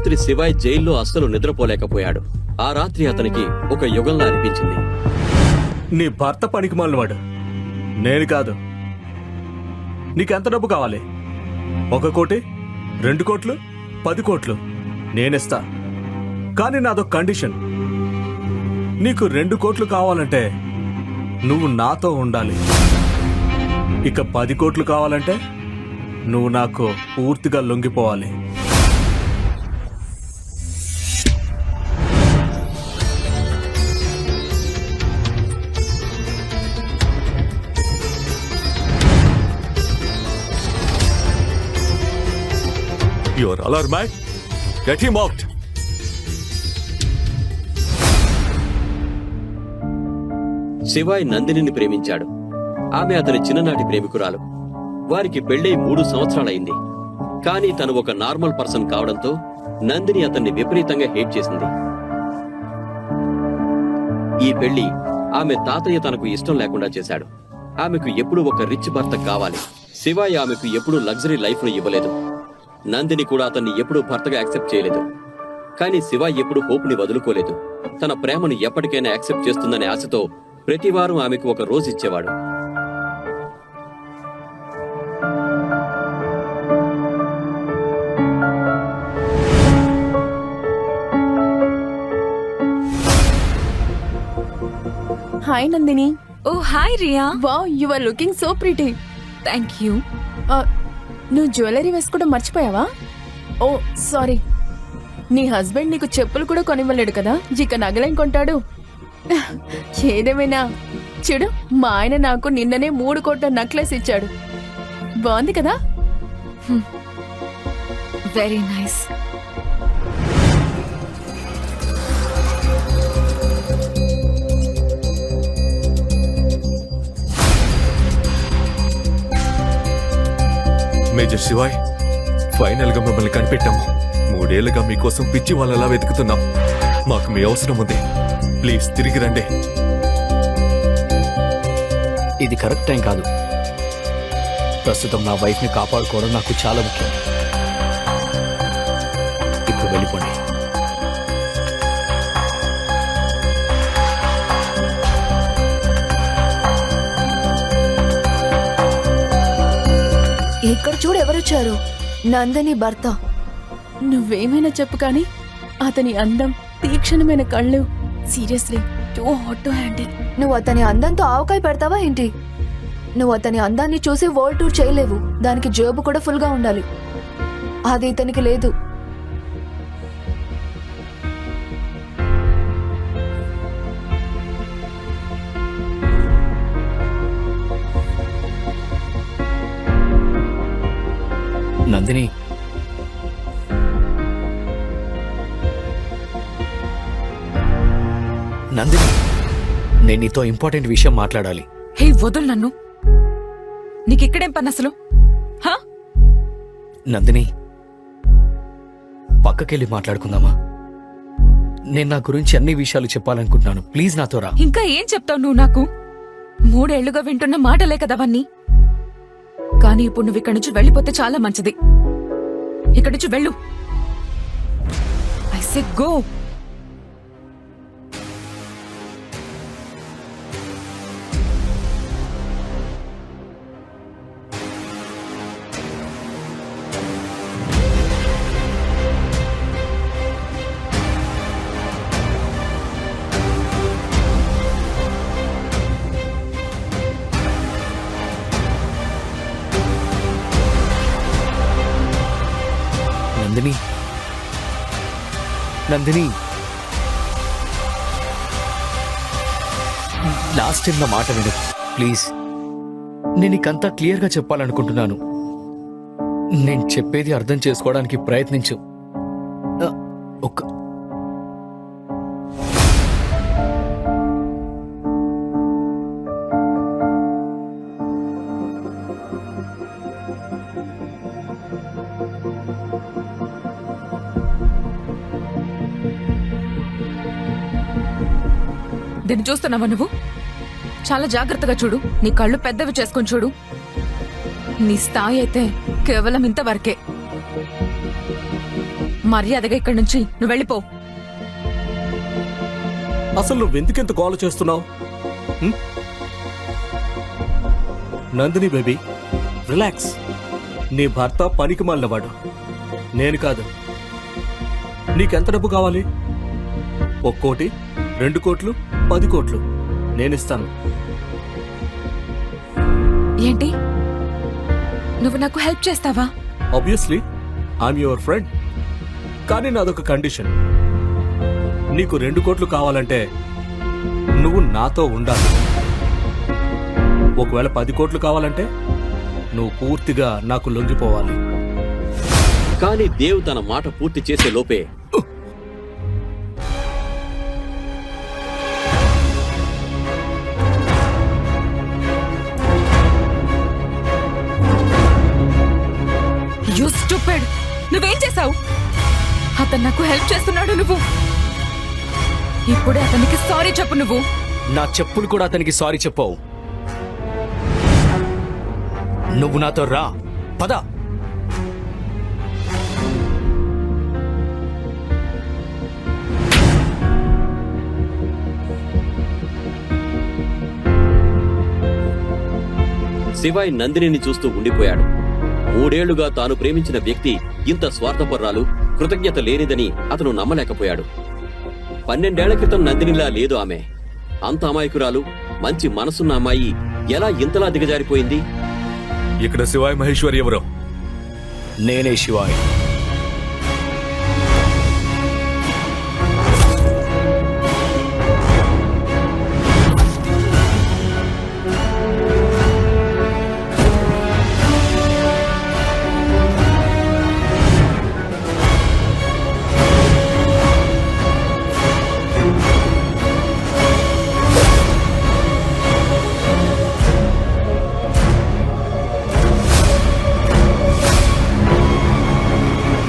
రాత్రి శివాయ్ జైల్లో అస్సలు నిద్రపోలేకపోయాడు. ఆ రాత్రి అతనికి ఒక యుగంలా అనిపించింది. నీ భర్త పనికి మాలినవాడు, నేను కాదు. నీకెంత డబ్బు కావాలి? 1 కోటి, 2 కోట్లు, 10 కోట్లు నేనిస్తా. కానీ నాదొక కండిషన్. నీకు 2 కోట్లు కావాలంటే నువ్వు నాతో ఉండాలి. ఇక 10 కోట్లు కావాలంటే నువ్వు నాకు పూర్తిగా లొంగిపోవాలి. Your alarm, man. Get him out. Shivay నందినిని ప్రేమించాడు. ఆమె అతని చిన్ననాటి ప్రేమికురాలు. వారికి పెళ్ళై 3 సంవత్సరాలైంది. కానీ తను ఒక నార్మల్ పర్సన్ కావడంతో నందిని అతన్ని విపరీతంగా హేట్ చేసింది. ఈ పెళ్లి ఆమె తాతయ్య తనకు ఇష్టం లేకుండా చేశాడు. ఆమెకు ఎప్పుడూ ఒక రిచ్ భర్త కావాలి. శివాయ్ ఆమెకు ఎప్పుడూ లగ్జరీ లైఫ్ ను ఇవ్వలేదు. నందిని కూడా అతన్ని ఎప్పుడూ భర్తగా యాక్సెప్ట్ చేయలేదు. కానీ శివాయ్ ఎప్పుడూ హోప్ ని వదులుకోలేదు. తన ప్రేమను ఎప్పటికైనా యాక్సెప్ట్ చేస్తుందనే ఆశతో ప్రతివారం ఆమెకు ఒక రోజు ఇచ్చేవాడు. Hi Nandini. Oh hi Riya. Wow, you are looking so pretty. Thank you. నువ్వు జ్యువెలరీ వేసుకోవడం మర్చిపోయావా? ఓ సారీ. నీ హస్బెండ్ నీకు చెప్పులు కూడా కొనివ్వలేడు కదా, ఇక నగలేం కొంటాడు? ఏదేమైనా చూడు, మా ఆయన నాకు నిన్ననే 3 కోట్ల నెక్లెస్ ఇచ్చాడు. బాగుంది కదా? Very nice. Major Shivay, final గా మిమ్మల్ని కనిపెట్టాము. 3 ఏళ్లుగా మీకోసం పిచ్చి వాళ్ళలా వెతుకుతున్నాం. మాకు మీ అవసరం ఉంది. ప్లీజ్ తిరిగి రండి. ఇది కరెక్ట్ టైం కాదు. ప్రస్తుతం నా వైఫ్ ని కాపాడుకోవడం నాకు చాలా ముఖ్యం. ఇప్పుడు వెళ్ళిపోండి. ఇక్కడ చూడు, ఎవరొచ్చారు? నందిని భర్త. నువ్వేమైనా చెప్పు కానీ అతని అందం, తీక్షణమైన కళ్ళు, seriously too hot to handle. నువ్వు అతని అందంతో ఆవకాయ పెడతావా ఏంటి? నువ్వు అతని అందాన్ని చూసి వరల్డ్ టూర్ చేయలేవు. దానికి జేబు కూడా ఫుల్ గా ఉండాలి. అది ఇతనికి లేదు. నందిని, నందిని, నేను నీతో ఇంపార్టెంట్ విషయం మాట్లాడాలి. హే వదులు నన్ను. నీకిక్కడేం పని అసలు? హా? నందిని, పక్కకెళ్ళి మాట్లాడుకుందామా? నేను నా గురించి అన్ని విషయాలు చెప్పాలనుకుంటున్నాను. ప్లీజ్ నాతో రా. ఇంకా ఏం చెప్తావు నువ్వు నాకు? 3 ఏళ్లుగా వింటున్న మాటలే కదవన్నీ. కానీ ఇప్పుడు నువ్వు ఇక్కడి నుంచి వెళ్ళిపోతే చాలా మంచిది. ఇక్కడి నుంచి వెళ్ళు. I say go. Nandini, Nandini, last time నా మాట విను ప్లీజ్. నేను నీకంతా క్లియర్గా చెప్పాలనుకుంటున్నాను. నేను చెప్పేది అర్థం చేసుకోవడానికి ప్రయత్నించు. ఒక్క దీన్ని చూస్తున్నావా నువ్వు? చాలా జాగ్రత్తగా చూడు. నీ కళ్ళు పెద్దవి చేసుకొని చూడు. నీ స్థాయి అయితే కేవలం ఇంతవరకే. మర్యాదగా ఇక్కడి నుంచి నువ్వు వెళ్ళిపో. అసలు నువ్వెందుకెంత గోల చేస్తున్నావు? Nandini baby, relax. నీ భర్త పనికి మాలినవాడు, నేను కాదు. నీకెంత డబ్బు కావాలి? 1 కోటి, 2 కోట్లు, 10 కోట్లు నేనిస్తాను. ఏంటి, నువ్వు నాకు హెల్ప్ చేస్తావా? Obviously I'm your friend. కానీ నాదొక కండిషన్. నీకు 2 కోట్లు కావాలంటే నువ్వు నాతో ఉండాలి. ఒకవేళ 10 కోట్లు కావాలంటే నువ్వు పూర్తిగా నాకు లొంగిపోవాలి. కానీ దేవ్ తన మాట పూర్తి చేసే లోపే యూ స్టూపిడ్! నువ్వేం చేసావు? అతను నాకు హెల్ప్ చేస్తున్నాడు. నువ్వు ఇప్పుడే అతనికి సారీ చెప్పు. నువ్వు నా చెప్పులు కూడా అతనికి సారీ చెప్పావు. నువ్వు నాతో రా, పద. శివాయ్ నందినిని చూస్తూ ఉండిపోయాడు. 3 ఏళ్లుగా తాను ప్రేమించిన వ్యక్తి ఇంత స్వార్థపర్రాలు, కృతజ్ఞత లేనిదని అతను నమ్మలేకపోయాడు. 12 ఏళ్ల క్రితం నందినిలా లేదు ఆమె. అంత అమాయకురాలు, మంచి మనసున్న అమ్మాయి ఎలా ఇంతలా దిగజారిపోయింది? ఇక్కడ శివాయ్ మహేశ్వరి ఎవరో? నేనే శివాయ్.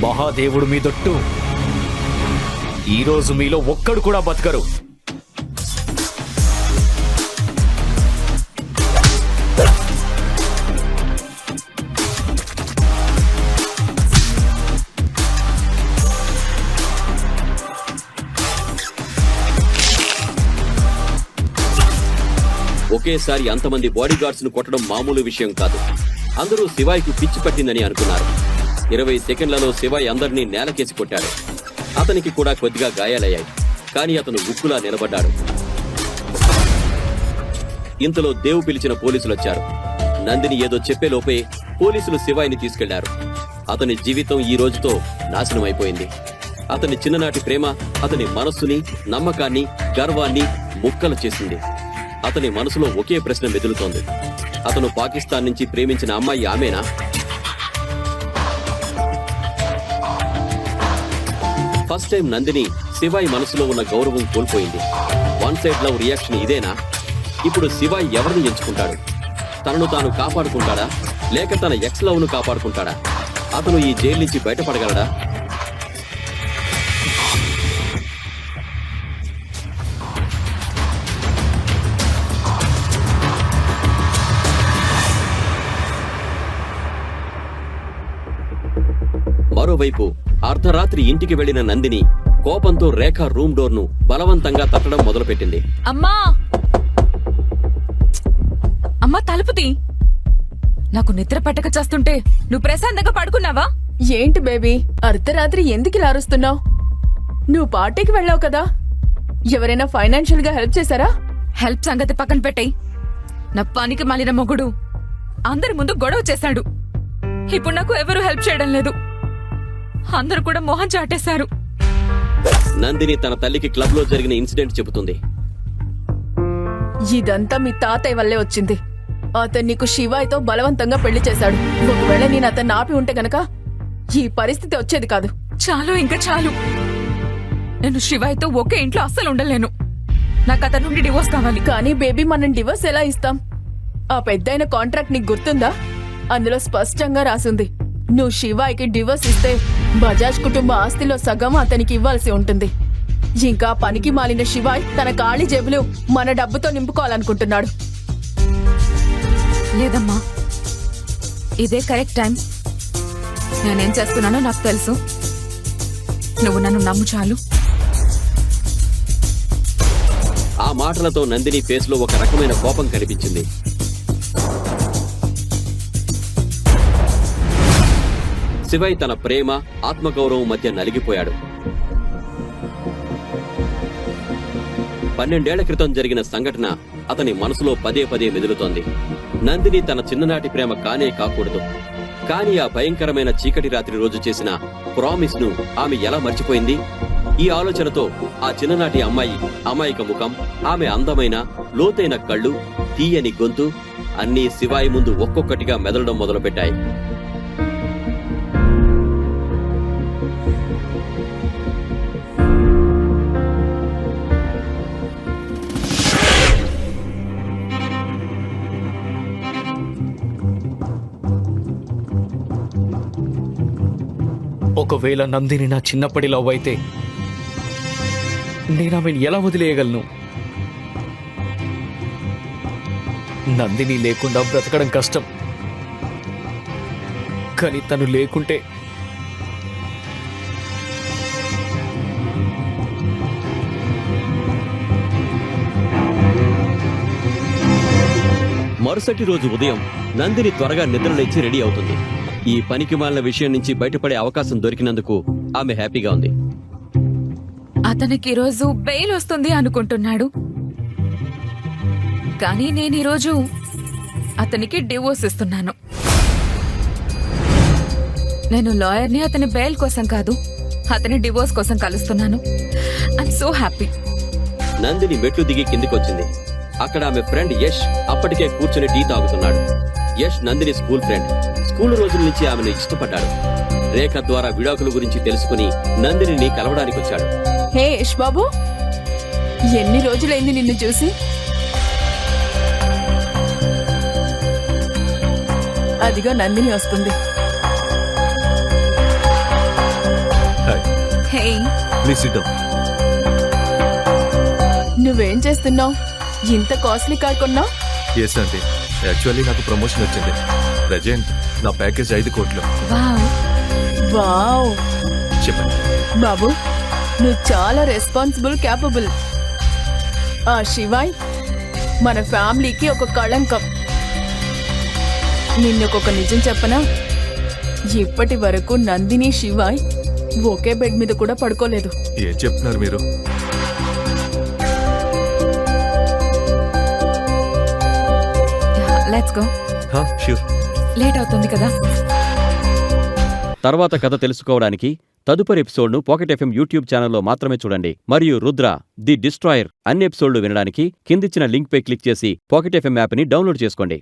మహాదేవుడు మీ దొట్టు. ఈరోజు మీలో ఒక్కడు కూడా బతకరు. ఒకేసారి అంతమంది బాడీగార్డ్స్ ను కొట్టడం మామూలు విషయం కాదు. అందరూ శివాయ్కు పిచ్చి పట్టిందని అనుకున్నారు. 20 సెకండ్లలో శివాయ్ అందరినీ నేలకేసి కొట్టాడు. అతనికి కూడా కొద్దిగా గాయాలయ్యాయి. కానీ అతను ఉక్కులా నిలబడ్డాడు. ఇంతలో దేవు పిలిచిన పోలీసులొచ్చారు. నందిని ఏదో చెప్పేలోపే పోలీసులు శివాయ్ని తీసుకెళ్లారు. అతని జీవితం ఈ రోజుతో నాశనమైపోయింది. అతని చిన్ననాటి ప్రేమ అతని మనస్సుని, నమ్మకాన్ని, గర్వాన్ని ముక్కలు చేసింది. అతని మనసులో ఒకే ప్రశ్న మెదులుతోంది. అతను పాకిస్తాన్ నుంచి ప్రేమించిన అమ్మాయి ఆమెనా? ఫస్ట్ టైం నందిని శివాయ్ మనసులో ఉన్న గౌరవం కోల్పోయింది. 1 సైడ్ లవ్ రియాక్షన్ ఇదేనా? ఇప్పుడు శివాయ్ ఎవరిని ఎంచుకుంటాడు? తనను తాను కాపాడుకుంటాడా, లేక తన ఎక్స్ లవ్ ను కాపాడుకుంటాడా? అతను ఈ జైలు నుంచి బయటపడగలడా? మరోవైపు అర్ధరాత్రి ఇంటికి వెళ్లిన నందిని కోపంతో రేఖ రూమ్ డోర్ ను బలవంతంగా తట్టడం మొదలుపెట్టింది. అమ్మా, అమ్మా తలుపు తీ. నాకు నిద్ర పట్టక చేస్తుంటే నువ్వు ప్రశాంతంగా పడుకున్నావా? ఏంటి బేబీ, అర్ధరాత్రి ఎందుకు ఇలా అరుస్తున్నావు? నువ్వు పార్టీకి వెళ్ళావు కదా, ఎవరైనా ఫైనాన్షియల్ గా హెల్ప్ చేశారా? హెల్ప్ సంగతి పక్కన పెట్టేయ్. నా పనికి మాలిన మొగుడు అందరి ముందు గొడవ చేశాడు. ఇప్పుడు నాకు ఎవరు హెల్ప్ చేయడం లేదు. అందరూ కూడా మొహం చాటేశారు. నందిని తన తల్లికి క్లబ్ లో జరిగిన ఇన్సిడెంట్ చెబుతుంది. ఇదంతా మీ తాతయ్య వల్లే వచ్చింది. అతను నీకు శివాయ్తో బలవంతంగా పెళ్లి చేశాడు. ఒకవేళ నేను అతన్ని ఆపి ఉంటే గనక ఈ పరిస్థితి వచ్చేది కాదు. చాలు, ఇంకా చాలు. నేను శివాయ్తో ఒకే ఇంట్లో అస్సలు ఉండలేను. నాకు అతని నుండి డివోర్స్ కావాలి. కానీ బేబీ, మనం డివోర్స్ ఎలా ఇస్తాం? ఆ పెద్దయిన కాంట్రాక్ట్ నీకు గుర్తుందా? అందులో స్పష్టంగా రాసుంది, నువ్వు శివాయ్కి డివోర్స్ ఇస్తే బజాజ్ కుటుంబ ఆస్తిలో సగం అతనికి ఇవ్వాల్సి ఉంటుంది. ఇంకా పనికి మాలిన శివాయ్ తన ఖాళీ జేబులు మన డబ్బుతో నింపుకోవాలనుకుంటున్నాడు. లేదమ్మా, ఇదే కరెక్ట్ టైం. నేనేం చేస్తున్నానో నాకు తెలుసు. నువ్వు నన్ను నమ్ము చాలు. ఆ మాటలతో నందిని ఫేస్ లో ఒక రకమైన కోపం కనిపించింది. శివయ్ తన ప్రేమ, ఆత్మగౌరవం మధ్య నలిగిపోయాడు. 12 ఏళ్ల క్రితం జరిగిన సంఘటన అతని మనసులో పదే పదే మెదులుతోంది. నందిని తన చిన్ననాటి ప్రేమ కానే కాకూడదు. కానీ ఆ భయంకరమైన చీకటి రాత్రి రోజు చేసిన ప్రామిస్ ను ఆమె ఎలా మర్చిపోయింది? ఈ ఆలోచనతో ఆ చిన్ననాటి అమ్మాయి అమాయక ముఖం, ఆమె అందమైన లోతైన కళ్ళు, తీయని గొంతు అన్నీ శివాయి ముందు ఒక్కొక్కటిగా మెదలడం మొదలుపెట్టాయి. ఒకవేళ నందిని నా చిన్నప్పటి లవ్ అయితే నేను ఆమెను ఎలా వదిలేయగలను? నందిని లేకుండా బ్రతకడం కష్టం, కానీ తను లేకుంటే మరుసటి రోజు ఉదయం నందిని త్వరగా నిద్రలేచి రెడీ అవుతుంది. ఈ పనికిమాలిన విషయం నుంచి బయటపడే అవకాశం దొరికినందుకు ఆమె హ్యాపీగా ఉంది. అతనికి ఈరోజు బెయిల్ వస్తుంది అనుకుంటున్నాడు, కానీ నేను ఈరోజు అతనికి డివోర్స్ ఇస్తున్నాను. నేను లాయర్ని అతని బెయిల్ కోసం కాదు, అతని డివోర్స్ కోసం కలుస్తున్నాను. I'm so happy. నందిని మెట్లు దిగి కిందికొచ్చింది. అక్కడ ఆమె ఫ్రెండ్ యష్ అప్పటికే కూర్చుని టీ తాగుతున్నాడు. Yash Nandini school friend. School రోజుల నుంచి ఆమెను ఇష్టపడ్డాడు. రేఖ ద్వారా విడాకుల గురించి తెలుసుకుని నందిని కలవడానికి వచ్చాడు. హే యష్ బాబు, ఎన్ని రోజులైంది నిన్ను చూసి? అదిగో నందిని వస్తుంది. హే, ప్లీజ్ సిట్ డౌన్. నువ్వేం చేస్తున్నావు? ఇంత కాస్ట్లీ కార్ కొన్నావు? ఎస్ ఆంటీ, యాక్చువల్లీ నాకు ప్రమోషన్ వచ్చింది. ప్రెజెంట్ నా ప్యాకేజ్ 5 కోట్లు. వావ్. వావ్ చెప్పండి. బాబు, నువ్వు చాలా రెస్పాన్సిబుల్, క్యాపబుల్. ఆ శివాయ్ మన ఫ్యామిలీకి ఒక కళంకం. నిన్నొక నిజం చెప్పనా? ఇప్పటి వరకు నందిని శివాయ్ ఒకే బెడ్ మీద కూడా పడుకోలేదు. ఏం చెప్తున్నారు మీరు? Let's go. ష్యూర్. లేట్ అవుతుంది కదా. తర్వాత కథ తెలుసుకోవడానికి తదుపరి ఎపిసోడ్ను పాకెట్ ఎఫ్ఎం యూట్యూబ్ ఛానల్లో మాత్రమే చూడండి. మరియు రుద్ర ది డిస్ట్రాయర్ అన్ని ఎపిసోడ్లు వినడానికి కిందిచ్చిన లింక్ పై క్లిక్ చేసి పాకెట్ ఎఫ్ఎం యాప్ని డౌన్లోడ్ చేసుకోండి.